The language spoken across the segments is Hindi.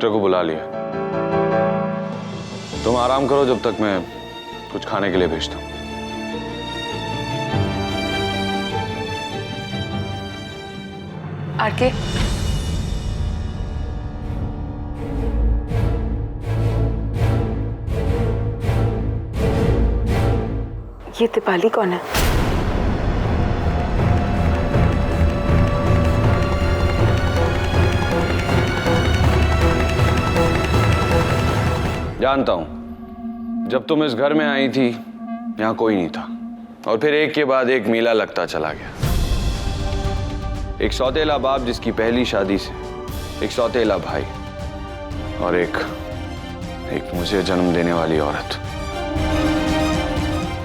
डॉक्टर को बुला लिया। तुम आराम करो जब तक मैं कुछ खाने के लिए भेजता हूं। आरके, ये दीपाली कौन है? जानता हूं, जब तुम इस घर में आई थी यहां कोई नहीं था, और फिर एक के बाद एक मेला लगता चला गया। एक सौतेला बाप जिसकी पहली शादी से, एक सौतेला भाई, और एक मुझे जन्म देने वाली औरत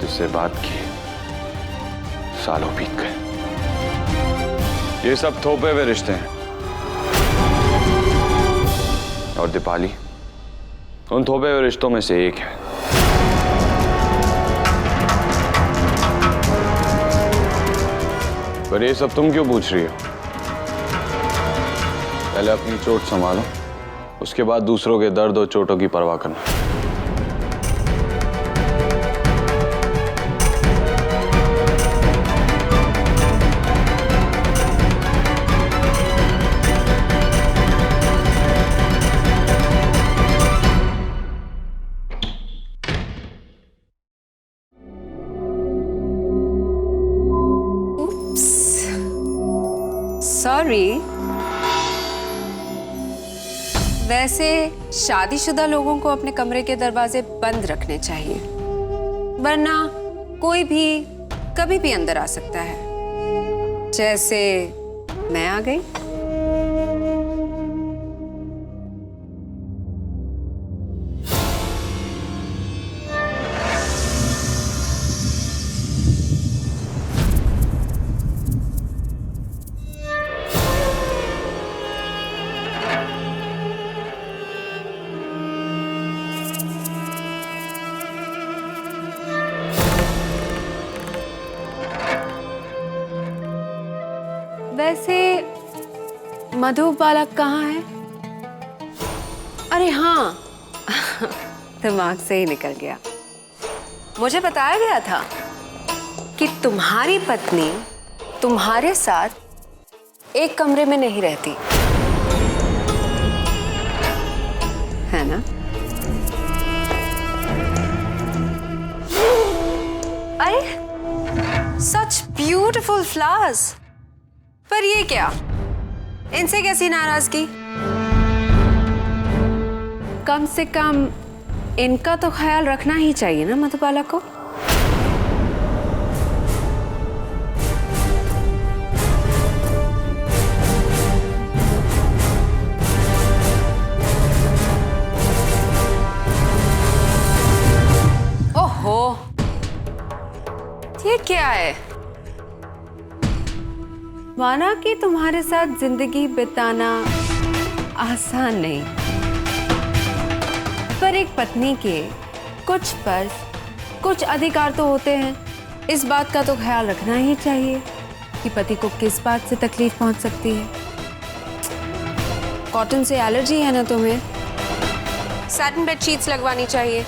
जिससे बात की सालों बीत गए। ये सब थोपे हुए रिश्ते हैं। और दीपाली उन थोपे हुए रिश्तों में से एक है। पर ये सब तुम क्यों पूछ रही हो? पहले अपनी चोट संभालो, उसके बाद दूसरों के दर्द और चोटों की परवाह करना। सॉरी, वैसे शादीशुदा लोगों को अपने कमरे के दरवाजे बंद रखने चाहिए, वरना कोई भी कभी भी अंदर आ सकता है, जैसे मैं आ गई। वैसे मधु बालक कहाँ है? अरे हाँ, दिमाग से ही निकल गया। मुझे बताया गया था कि तुम्हारी पत्नी तुम्हारे साथ एक कमरे में नहीं रहती, है ना? अरे सच ब्यूटीफुल फ्लावर्स, पर ये क्या? इनसे कैसी नाराजगी? कम से कम इनका तो ख्याल रखना ही चाहिए ना मधुबाला को। ओहो, ये क्या है? माना कि तुम्हारे साथ जिंदगी बिताना आसान नहीं, पर एक पत्नी के कुछ फर्ज, कुछ अधिकार तो होते हैं। इस बात का तो ख्याल रखना ही चाहिए कि पति को किस बात से तकलीफ पहुंच सकती है। कॉटन से एलर्जी है ना तुम्हें? सैटिन बेडशीट्स लगवानी चाहिए।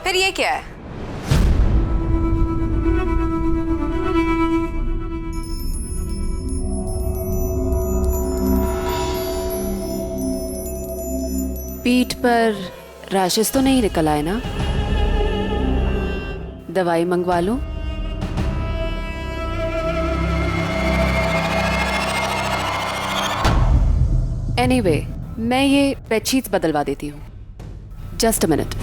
फिर ये क्या है? पीठ पर रैशेस तो नहीं निकल आए ना? दवाई मंगवा लूं? एनीवे, मैं ये बेडशीट्स बदलवा देती हूँ। Just a minute.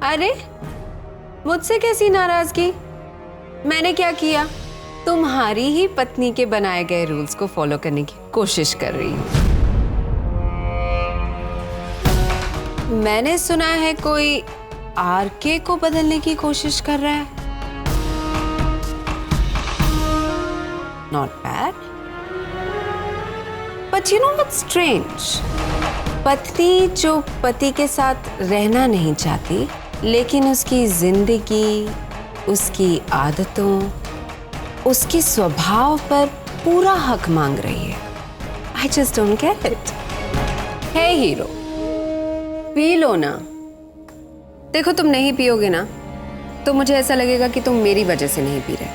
अरे मुझसे कैसी नाराजगी? मैंने क्या किया? तुम्हारी ही पत्नी के बनाए गए रूल्स को फॉलो करने की कोशिश कर रही हूँ। मैंने सुना है कोई आरके को बदलने की कोशिश कर रहा है। Not bad, but you know what's strange, पत्नी जो पति के साथ रहना नहीं चाहती लेकिन उसकी जिंदगी, उसकी आदतों, उसके स्वभाव पर पूरा हक मांग रही है। I just don't get it. Hey hero, पी लो ना। देखो तुम नहीं पियोगे ना तो मुझे ऐसा लगेगा कि तुम मेरी वजह से नहीं पी रहे।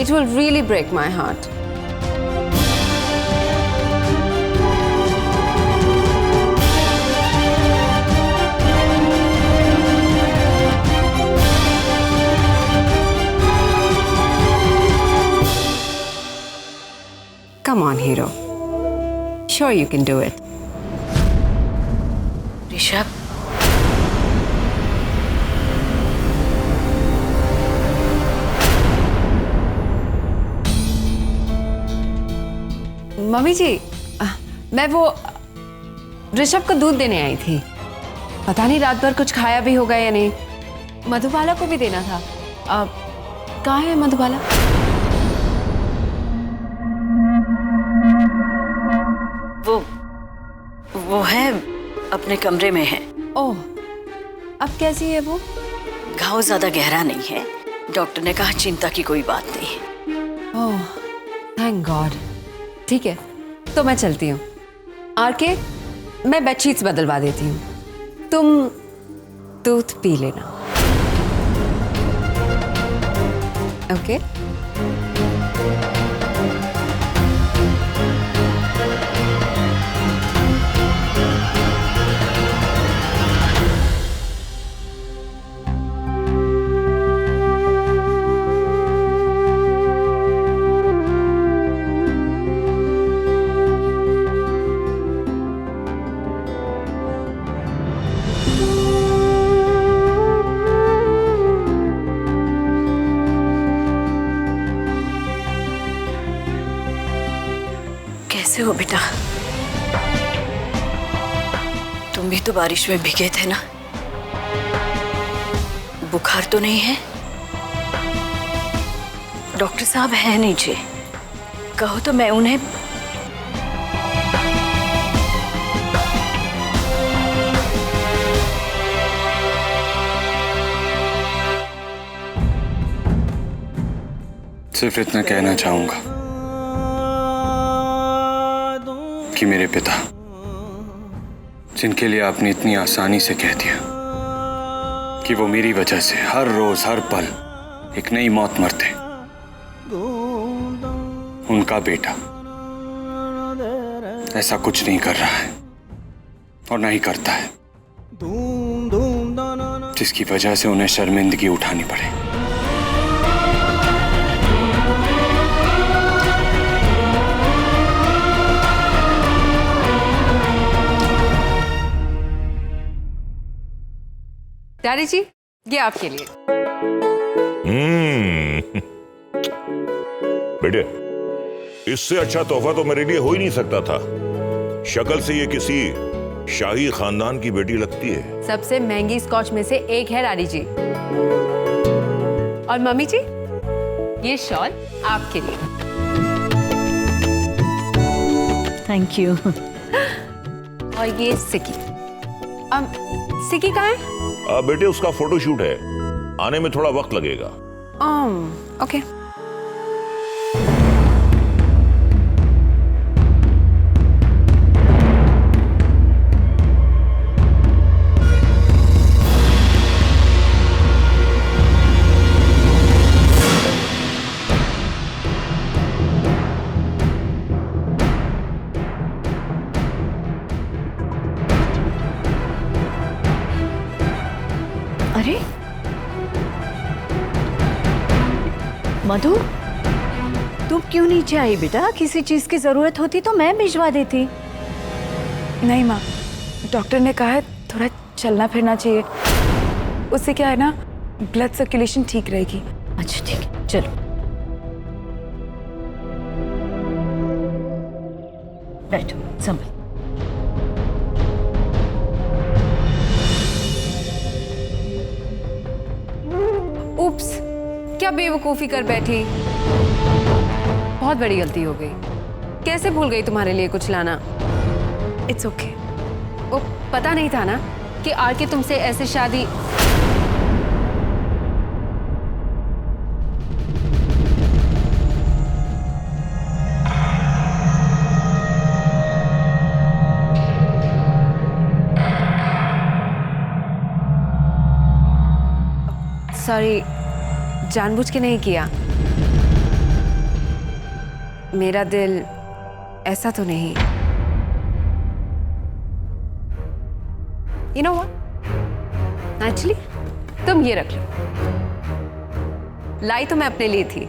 It will really break my heart. Come on, hero. Sure you can do it. Rishabh, mummy जी, मैं वो ऋषभ को दूध देने आई थी। पता नहीं रात भर कुछ खाया भी होगा या नहीं। मधुबाला को भी देना था। कहाँ है मधुबाला? वो है अपने कमरे में है। ओह, अब कैसी है वो? घाव ज्यादा गहरा नहीं है, डॉक्टर ने कहा चिंता की कोई बात नहीं। ओह, थैंक गॉड। ठीक है, तो मैं चलती हूँ। आरके, मैं बेडशीट्स बदलवा देती हूँ, तुम दूध पी लेना। ओके? कैसे हो बेटा? तुम भी तो बारिश में भीगे थे ना? बुखार तो नहीं है? डॉक्टर साहब है नीचे, कहो तो मैं उन्हें। सिर्फ इतना कहना चाहूंगा कि मेरे पिता, जिनके लिए आपने इतनी आसानी से कह दिया कि वो मेरी वजह से हर रोज हर पल एक नई मौत मरते, उनका बेटा ऐसा कुछ नहीं कर रहा है और ना ही करता है जिसकी वजह से उन्हें शर्मिंदगी उठानी पड़े। डैडी जी, ये आपके लिए। बेटे, इससे अच्छा तोहफा तो मेरे लिए हो ही नहीं सकता था। शक्ल से ये किसी शाही खानदान की बेटी लगती है। सबसे महंगी स्कॉच में से एक है डैडी जी। और मम्मी जी, ये शॉल आपके लिए। Thank you. और ये सिक्की। सिक्की कहाँ है? बेटे, उसका फोटोशूट है, आने में थोड़ा वक्त लगेगा। ओके। अरे मधु, तुम क्यों नीचे आई बेटा? किसी चीज की जरूरत होती तो मैं भिजवा देती। नहीं माँ, डॉक्टर ने कहा है थोड़ा चलना फिरना चाहिए, उससे क्या है ना, ब्लड सर्कुलेशन ठीक रहेगी। अच्छा ठीक है, चलो बैठो, संभल। उप्स, क्या बेवकूफी कर बैठी। बहुत बड़ी गलती हो गई। कैसे भूल गई तुम्हारे लिए कुछ लाना? It's okay. वो पता नहीं था ना कि आरके तुमसे ऐसे शादी। सॉरी, जानबूझ के नहीं किया। मेरा दिल ऐसा तो नहीं। You know what? Actually, तुम ये रख लो। लाई तो मैं अपने लिए थी,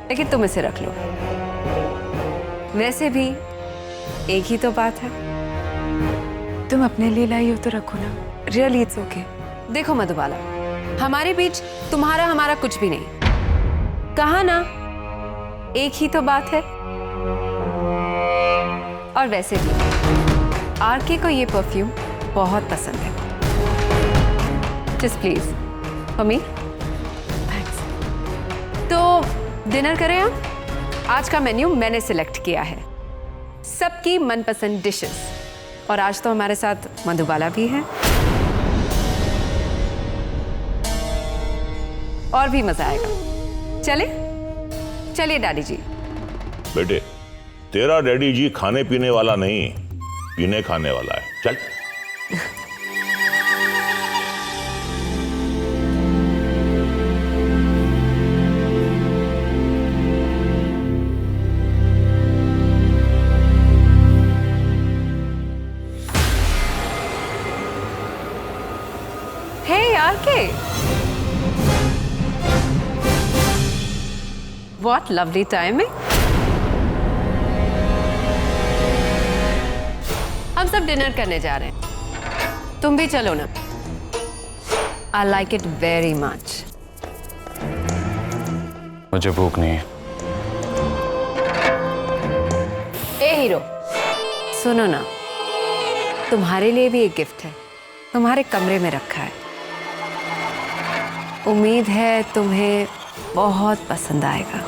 लेकिन तुम इसे रख लो। वैसे भी एक ही तो बात है। तुम अपने लिए लाई हो तो रखो ना। Really it's okay. देखो मधुबाला, हमारे बीच तुम्हारा हमारा कुछ भी नहीं। कहा ना, एक ही तो बात है। और वैसे भी आरके को ये परफ्यूम बहुत पसंद है। Just please for me. Thanks. तो डिनर करें हम। आज का मेन्यू मैंने सिलेक्ट किया है, सबकी मनपसंद डिशेस। और आज तो हमारे साथ मधुबाला भी है, और भी मजा आएगा। चले चलिए डैडी जी। बेटे, तेरा डैडी जी खाने पीने वाला नहीं, पीने खाने वाला है। चल। हे आरके, व्हाट लवली टाइमिंग। हम सब डिनर करने जा रहे हैं, तुम भी चलो ना। I like it very much. मुझे भूख नहीं है। ए हीरो, सुनो ना, तुम्हारे लिए भी एक गिफ्ट है, तुम्हारे कमरे में रखा है। उम्मीद है तुम्हें बहुत पसंद आएगा।